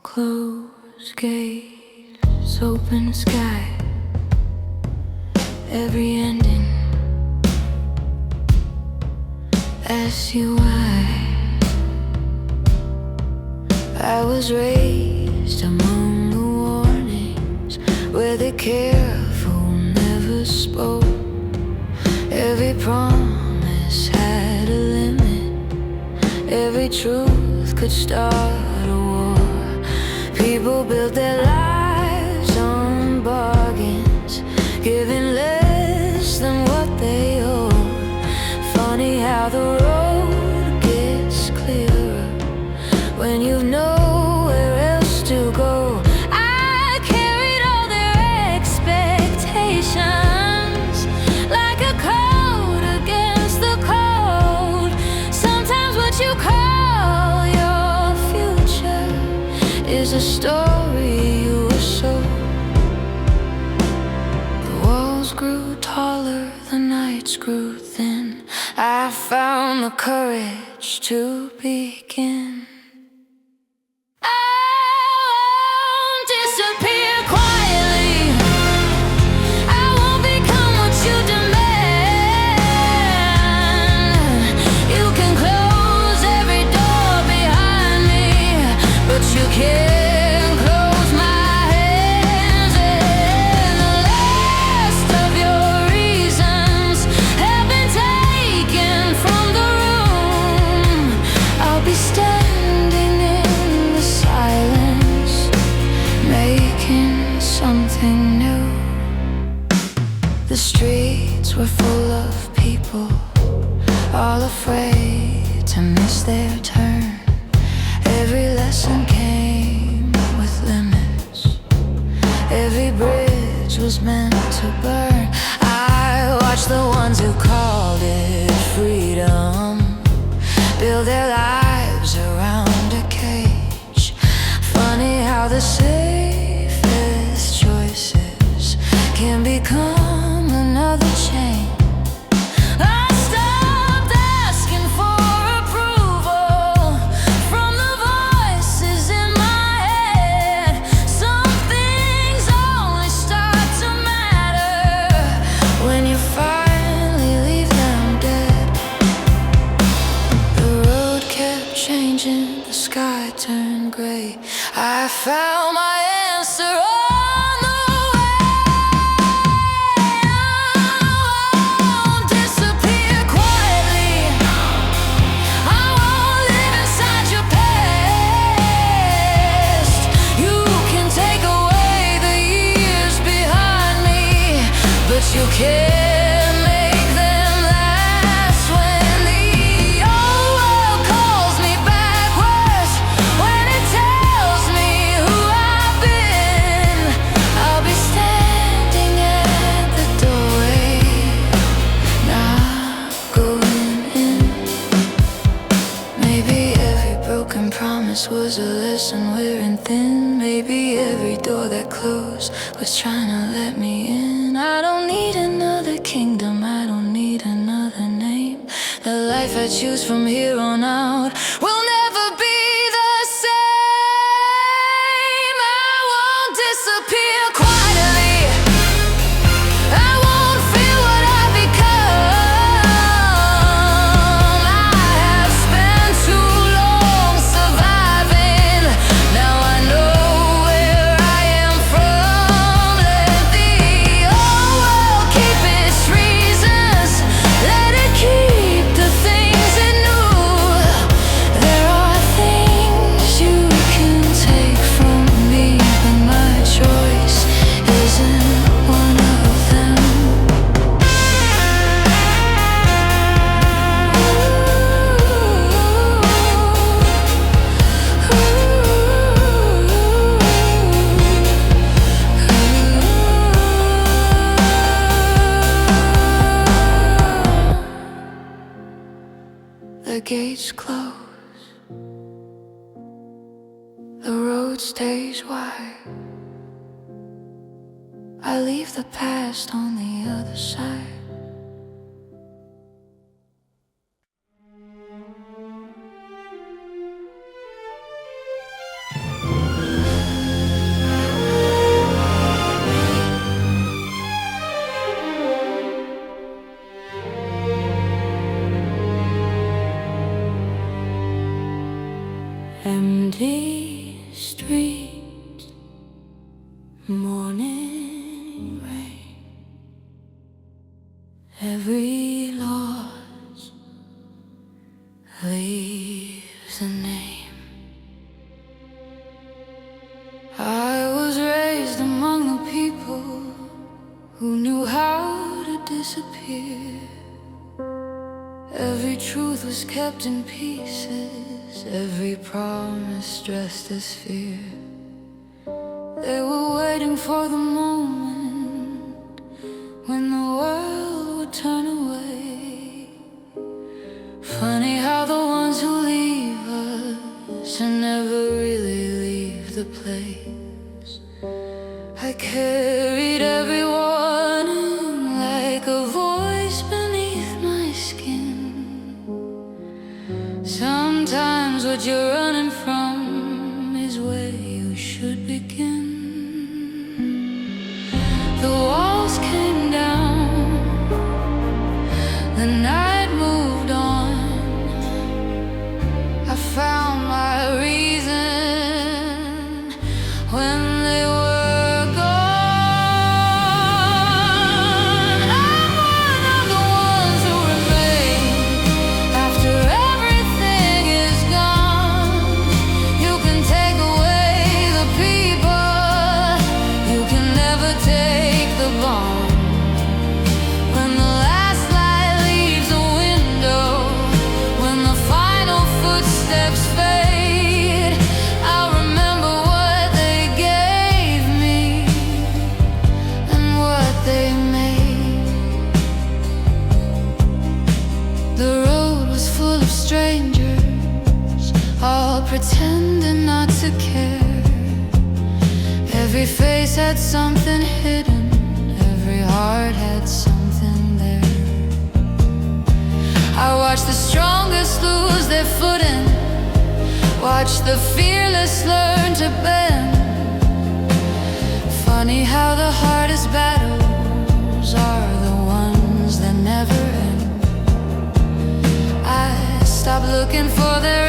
Closed gates, open sky, every ending. Ask you why. I was raised among the warnings, where the careful never spoke. Every promise had a limit, every truth could start a war. People built their lives on bargains, giving less than what they owe. Funny how the road gets clearer when you know where else to go. I carried all their expectations like a coat against the cold. Sometimes what you call your future is a story you were sold. The walls grew taller, the nights grew thin. I found the courage to begin. The streets were full of people, all afraid to miss their turn. Every lesson came with limits, every bridge was meant to burn. I watched the ones who called it freedom build their lives around a cage. Funny how the safest choices can become another chain. I stopped asking for approval from the voices in my head. Some things only start to matter when you finally leave them dead. The road kept changing, the sky turned gray. I found my answer on the you can't make them last. When the old world calls me backwards, when it tells me who I've been, I'll be standing at the doorway, not going in. Maybe every broken promise was a lesson wearing thin. Maybe every door that closed was trying to let me in. I don't need another kingdom, I don't need another name. The life I choose from here on out will never be the same. I won't disappear quietly, I won't fear what I've become. I have spent too long surviving, now I know where I am from. Let the old world keep its reasons, let it keep the things it knew. There are things you can take from me, but my choice isn't one of them. The gates close, the road stays wide. I leave the past on the other side. Empty streets, morning rain, every loss leaves a name. I was raised among the people who knew how to disappear. Every truth was kept in pieces, every promise dressed as fear. They were waiting for the moment when the world would turn away. Funny how the ones who leave us never really leave the place. I carried every warning like a voice beneath my skin. Sometimes what you're running from is where you should begin. The walls came down, the night moved on. I found my reason when they were gone. I'm one of the ones who remain after everything is gone. You can take away the people, you can never take the bomb. When the last light leaves the window, when the final footsteps fade, I'll remember what they gave me and what they made. The road was full of strangers, all pretending not to care. Every face had something hidden, every heart had something there. I watched the strongest lose their footing, watch the fearless learn to bend. Funny how the hardest battles are the ones that never end. I stopped looking for their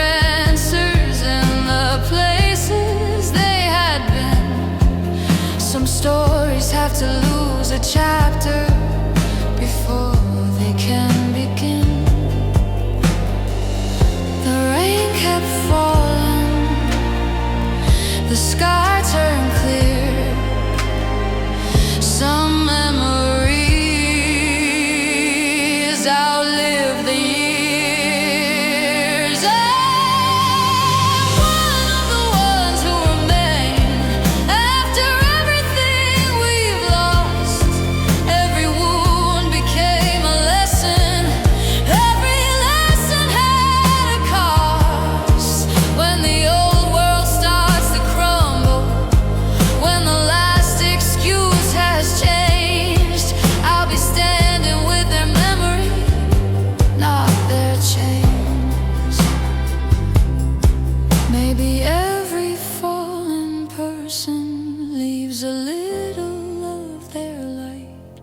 answers in the places they had been. Some stories have to lose a chapter before they can begin. The rain kept falling, the sky turned clear. Some memories outlive the years. I'm one of the ones who remain after everything we've lost. Every wound became a lesson, every lesson had a cost. When the old world starts to crumble, when the last excuse has changed, I'll be standing with their memory, not their chains. Maybe every fallen person leaves a little of their light.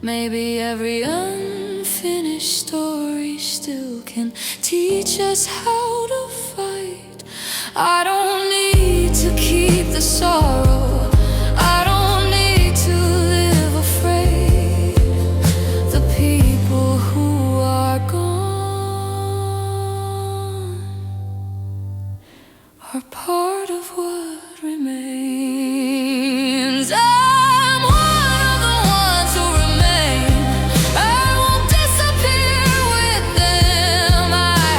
Maybe every unfinished story still can teach us how to fight. I don't need to keep the sorrow, I don't need to live afraid. The people who are gone are part of what remains. I'm one of the ones who remain. I won't disappear with them. I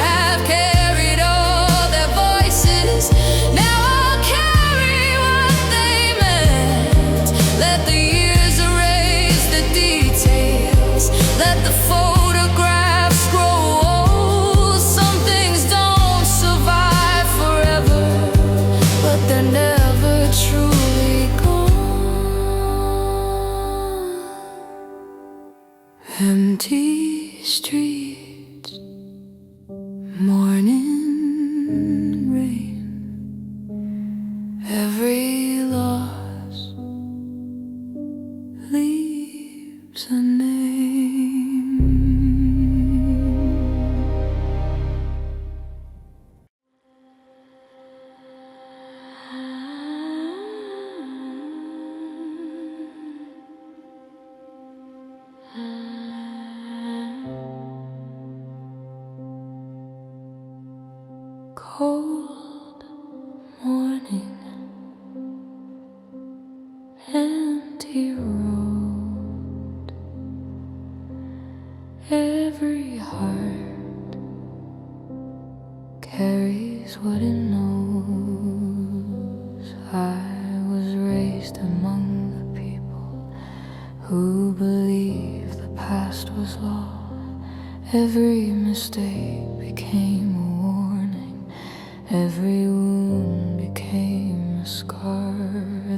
have carried all their voices. Now I'll carry what they Empty streets, morning rain, every loss leaves a name. Cold morning, empty road, every heart carries what it knows. I was raised among the people who believe the past was law. Every mistake became a warning, every wound became a scar.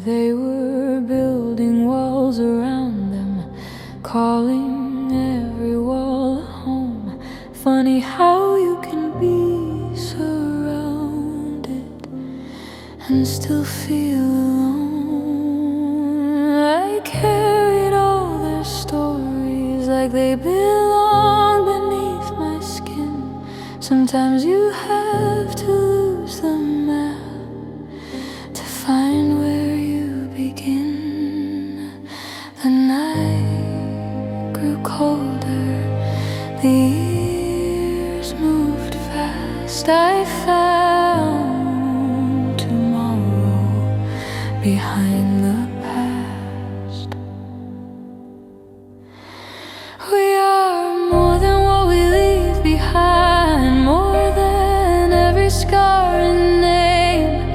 They were building walls around them, calling every wall a home. Funny how you can be surrounded and still feel alone. I carried all their stories like they belong beneath my skin. Sometimes you have to lose the map to find where you begin. The night grew colder, the years moved fast. I found tomorrow behind the past. We are more than what we leave behind, more than every scar and name.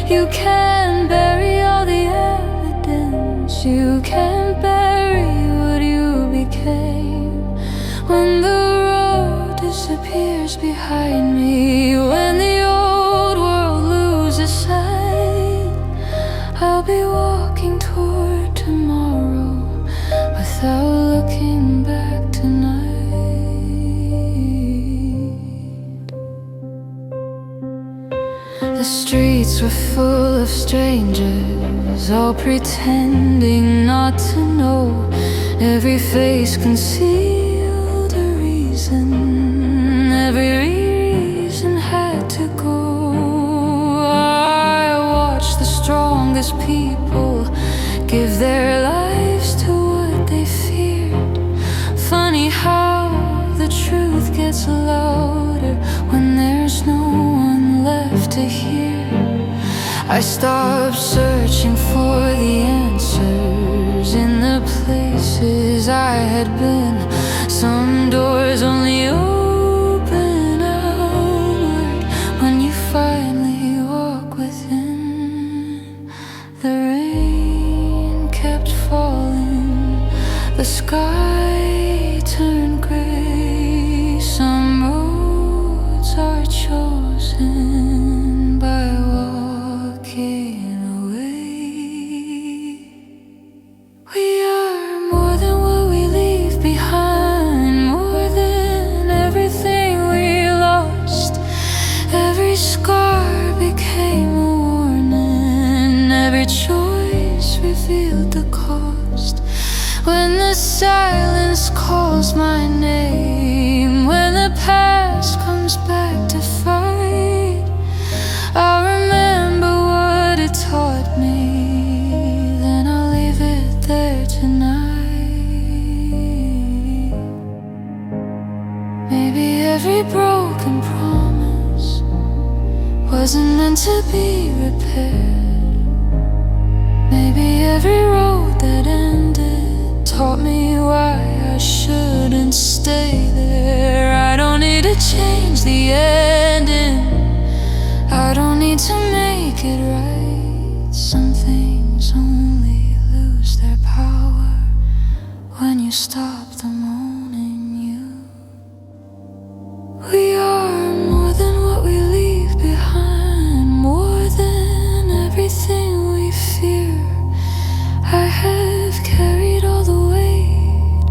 You can bury all the evidence, you can bury what you became. When the road disappears behind me, when the old world loses sight, I'll be walking toward tomorrow without looking back tonight. The streets were full of strangers, all pretending not to know. Every face concealed a reason, every reason had to go. I watched the strongest people give their lives to what they feared. Funny how the truth gets louder when there's no one left to hear. I stopped searching for the answers in the places I had been. Some doors only open outward when you finally walk within. The rain kept falling, the sky turned gray. Some roads are chosen by walking away. We are more than what we leave behind, more than everything we lost. Every scar became a warning, every choice revealed the cost. When the silence calls my name, when the past comes back to fight, I'll remember what it taught me, then I'll leave it there tonight. Maybe every broken promise wasn't meant to be repaired. Maybe every road that ended taught me why I shouldn't stay there. I don't need to change the ending, I don't need to make it right. Some things only lose their power when you stop them owning you. We are more than what we leave behind, more than everything we fear. I have carried all the weight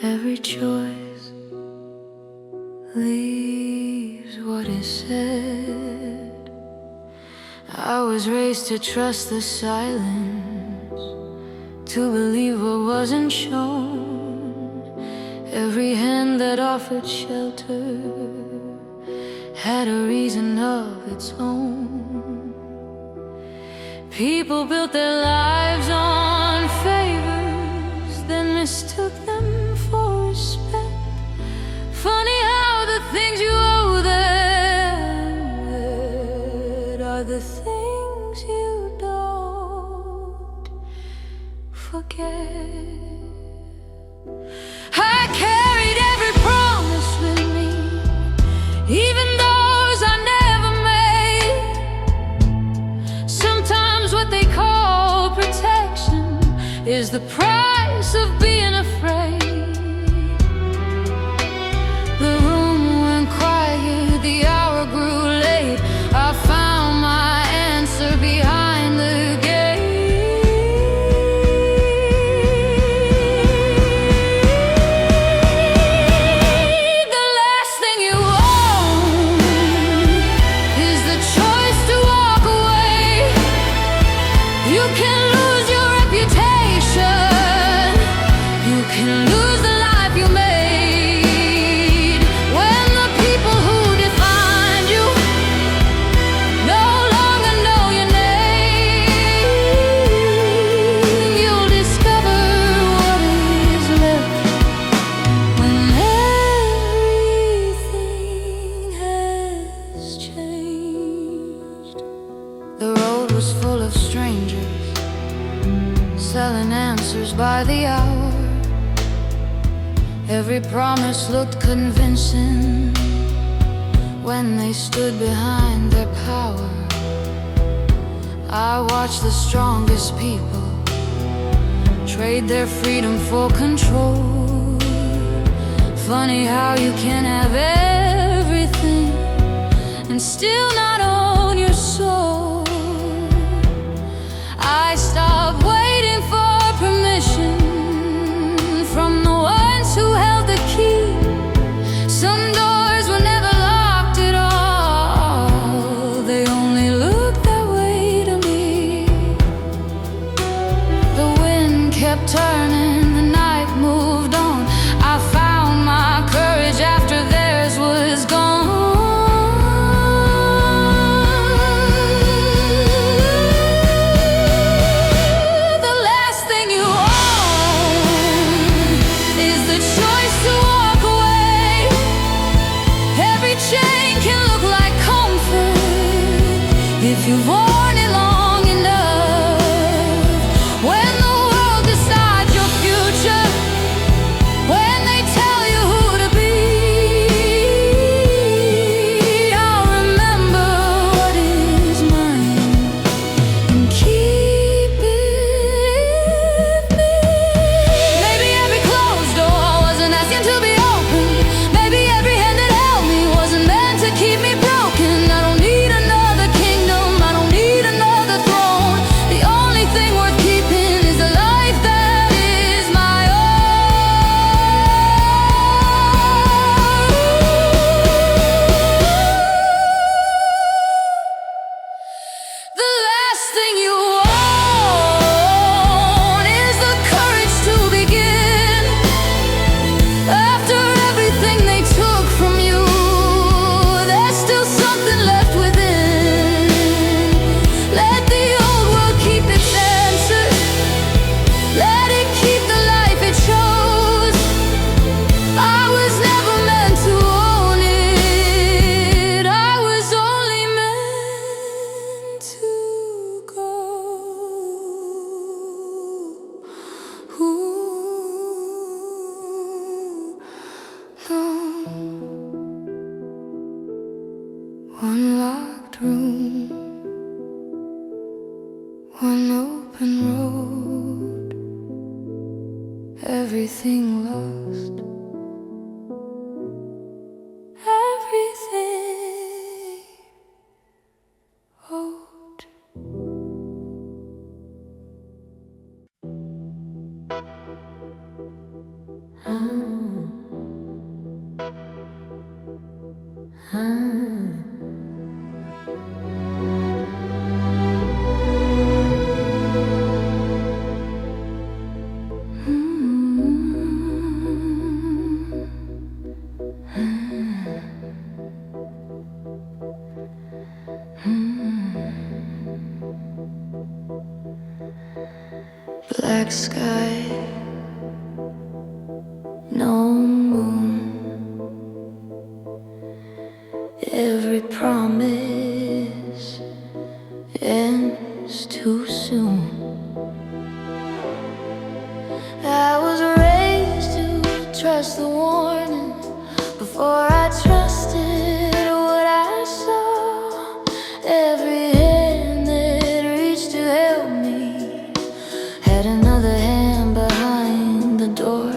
Every choice leaves what is said. I was raised to trust the silence, to believe what wasn't shown. Every hand that offered shelter had a reason of its own. People built their lives on favors, then mistook them for respect. Funny how the things you owe them are the things you don't forget. I carried every promise with me, even those I never made. Sometimes what they call protection is the price of being afraid. The room went quiet, the hour grew late. I found my answer behind the gate. The last thing you own is the choice to walk away. You can lose your reputation, you can lose the life you made, when the people who defined you no longer know your name. You'll discover what is left when everything has changed. The road was full of strangers, selling answers by the hour. Every promise looked convincing when they stood behind their power. I watched the strongest people trade their freedom for control. Funny how you can have everything and still not own your soul. I stopped waiting for permission from the ones who held the key. Some doors were never locked at all, they only looked that way to me. The wind kept turning, the night moved on. I found my courage after theirs was gone. The last thing you own is the choice to walk away. Every chain can look like comfort if you've worn it long enough. When the world decides your future, when they tell you who to be, I'll remember what is mine and keep it me. Maybe every closed door wasn't asking to be opened. Maybe every hand that held me wasn't meant to keep me broken. I don't need another kingdom, I don't need another throne. The only thing worth keeping is the life that is my own. The last thing you own is the courage to begin. After everything they took from you, there's still something left within. Let the old world keep its answers, let it keep the life it chose. I was never meant to own it, I was only meant to go. No. One locked room, one open road, everything lost, everything owed. Black sky, no moon. Every promise ends too soon. I was raised to trust the warning before I trusted what I saw. Every hand that reached to help me had another hand behind the door.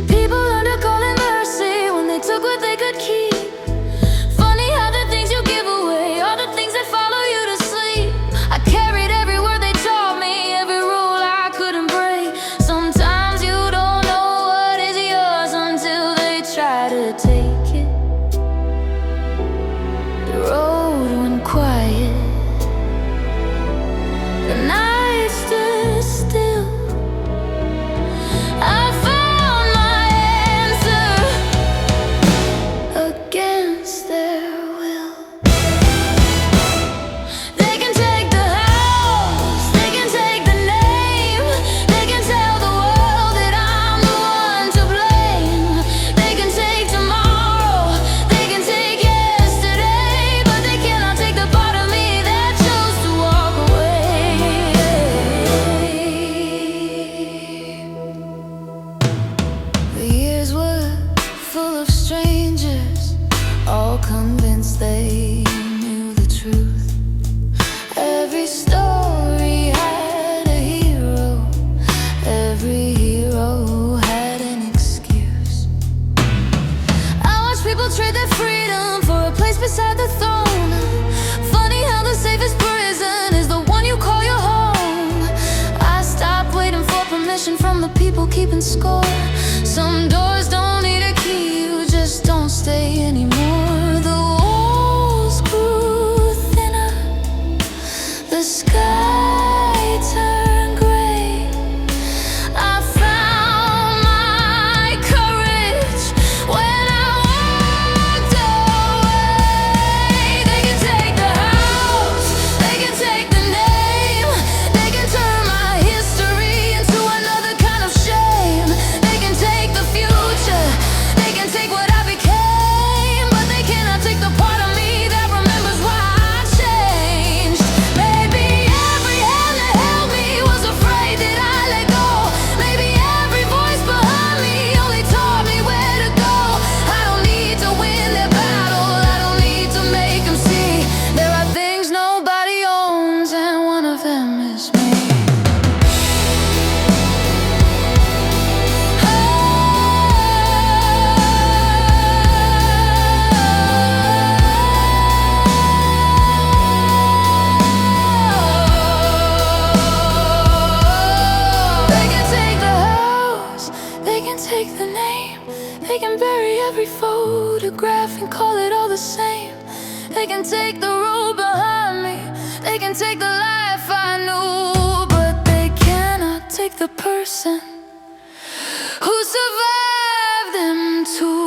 People learned to call it mercy when they took what they could keep. Funny how the things you give away are the things that follow you to sleep. I carried every word they taught me, every rule I couldn't break. Sometimes you don't know what is yours until they try to take it. The road went quiet, the night stood still. I found my answer against their will. They can take the house, they can take the name, they can tell the world that I'm the one to blame. They can take tomorrow, they can take yesterday, but they cannot take the part of me that chose to walk away. The years were full of strangers, all convinced they knew the truth. Every story had a hero, every hero had an excuse. I watched people trade their freedom for a place beside the throne. Funny how the safest prison is the one you call your home. I stopped waiting for permission from the people keeping score. Some doors don't need a key, you just don't stay anymore. The walls grew thinner, the sky turned gray. I found my courage when I walked away. They can take the house, they can take the name, they can turn my history into another kind of shame. They can take the future, they can take what I became, but they cannot take the part of me that remembers why I changed. Maybe every hand that held me was afraid that I let go. Maybe every voice behind me only taught me where to go. I don't need to win their battle, I don't need to make them see. There are things nobody owns, and one of them is me. They can take the house, they can take the name, they can bury every photograph and call it all the same. They can take the road behind me, they can take the life I knew, but they cannot take the person who survived them too.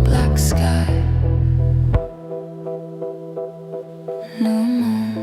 Black sky, no moon.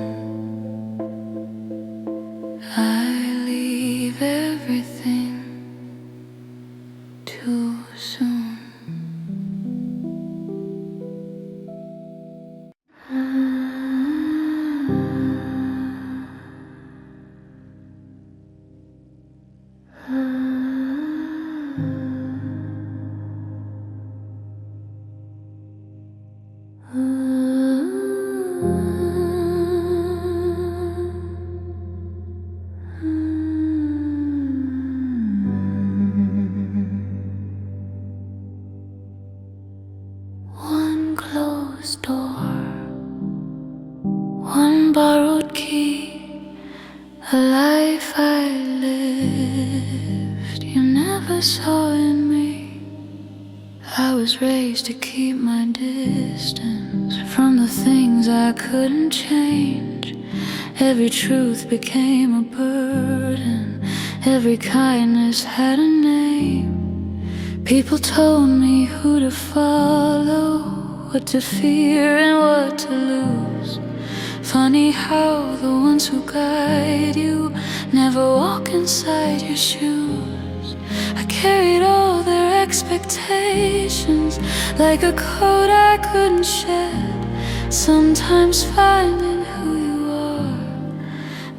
A life I lived, you never saw in me. I was raised to keep my distance from the things I couldn't change. Every truth became a burden, every kindness had a name. People told me who to follow, what to fear and what to lose. Funny how the ones who guide you never walk inside your shoes. I carried all their expectations like a coat I couldn't shed. Sometimes finding who you are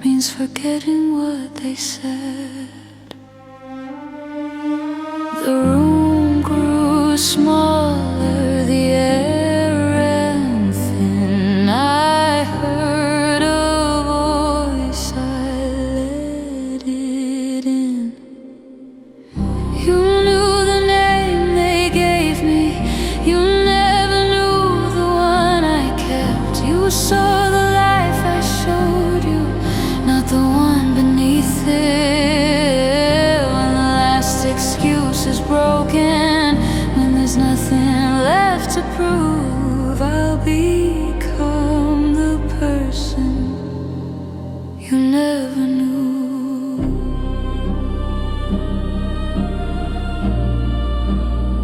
means forgetting what they said. The room grew smaller, the air ran thin. I heard a voice, I let it in. You knew the name they gave me, you never knew the one I kept. You saw the life I showed you, not the one beneath it. When the last excuse is broken, when there's nothing left to prove, I'll become the person you never knew.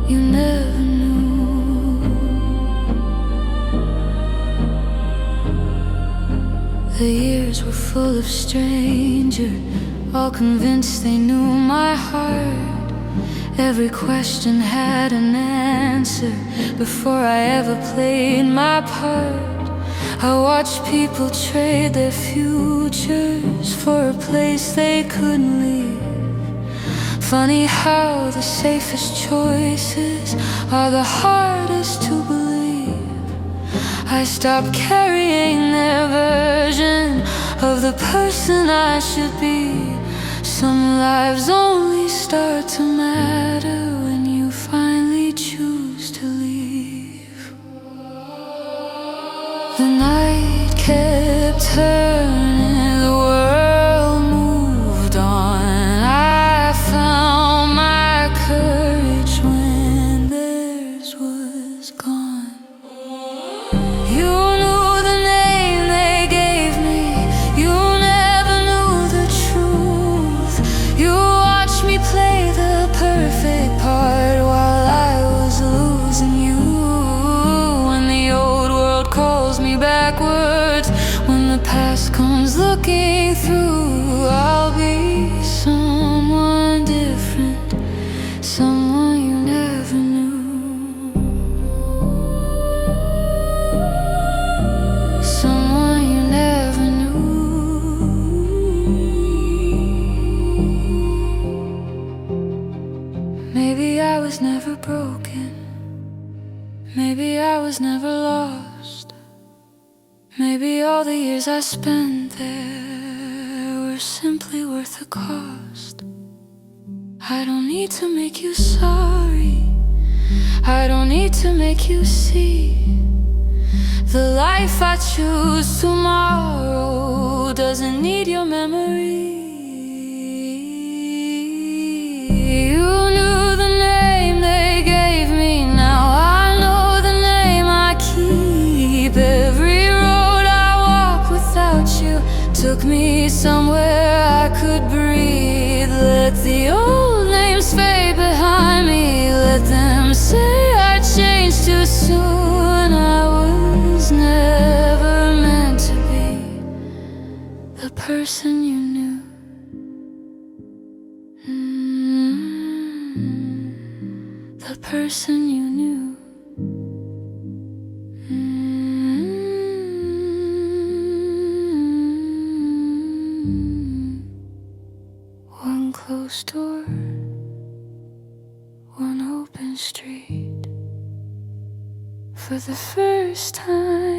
You never knew. The years were full of strangers, all convinced they knew my heart. Every question had an answer before I ever played my part. I watched people trade their futures for a place they couldn't leave. Funny how the safest choices are the hardest to believe. I stopped carrying their version of the person I should be. Some lives only start to matter when you finally choose to leave. The night kept turning, the world moved on. I found my courage when theirs was gone. You knew the name they gave me, you never knew the truth. You watched me play the perfect part while I was losing you. When the old world calls me backwards, when the past comes looking through, I'll be someone different, someone you never knew. Someone you never knew. Maybe I was never broken, maybe I was never lost. Maybe all the years I spent there were simply worth the cost. I don't need to make you sorry, I don't need to make you see. The life I choose tomorrow doesn't need your memory. You knew the name they gave me, now I know the name I keep. Every road I walk without you took me somewhere I could breathe. Let the old names fade behind me, let them say I changed too soon. I was never meant to be the person you knew. The person you knew. One closed door, one open street. For the first time